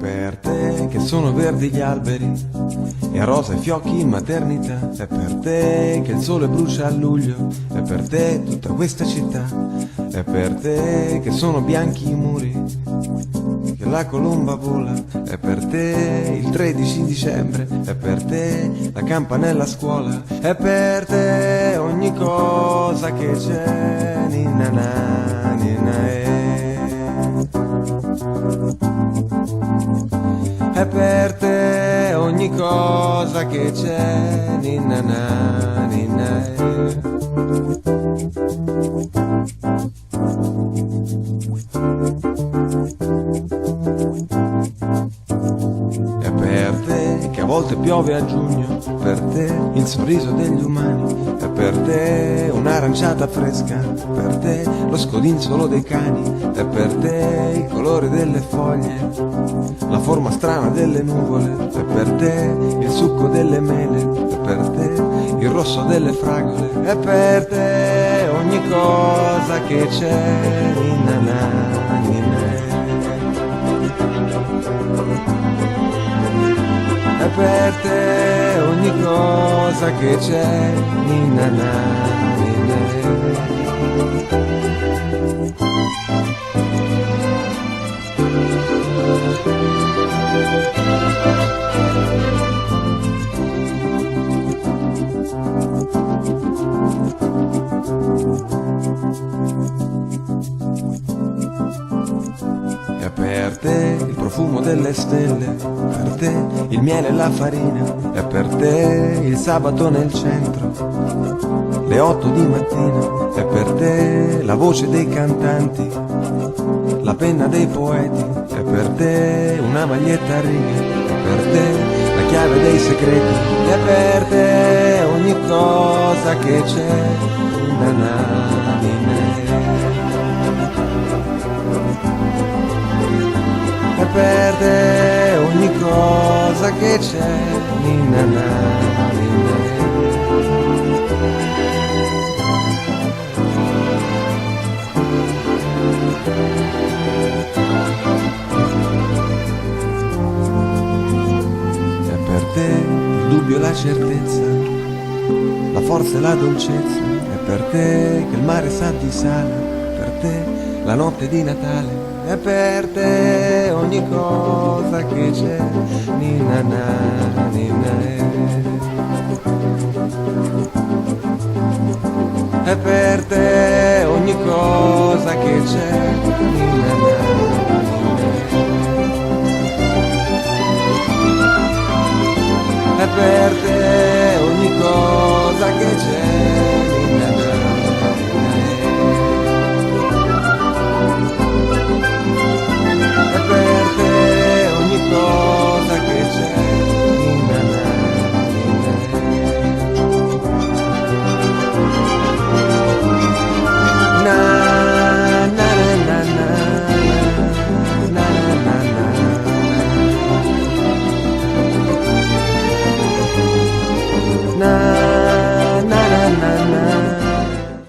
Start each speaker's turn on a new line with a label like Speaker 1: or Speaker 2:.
Speaker 1: per te che sono verdi gli alberi e rosa i fiocchi in maternità. È per te che il sole brucia a luglio, è per te tutta questa città. È per te che sono bianchi i muri, che la colomba vola. È per te il 13 dicembre, è per te la campanella a scuola. È per te ogni cosa che c'è, ninna na, ninna è per te ogni cosa che c'è, ninna na, ninna è per te che a volte piove a giugno, per te il sorriso degli umani. È per te un'aranciata fresca, per te lo scodinzolo dei cani. È per te il colore delle foglie, la forma strana delle nuvole. È per te il succo delle mele, è per te il rosso delle fragole. È per te ogni cosa che c'è, ninna na, ninna è per te ogni cosa che c'è, ninna na, ninna è per te il profumo delle stelle, per te il miele e la farina. È per te il sabato nel centro, le 8 di mattina. È per te la voce dei cantanti, la penna dei poeti. È per te una maglietta a righe, è per te la chiave dei segreti. È per te ogni cosa che c'è, ninna na, ninna è per te ogni cosa che c'è, ninna na, ninna è per te il dubbio e la certezza, la forza e la dolcezza. È per te che il mare sa di sale, per te la notte di Natale. È per te ogni cosa che c'è, ninna na, ninna è per te ogni cosa che c'è, ninna na.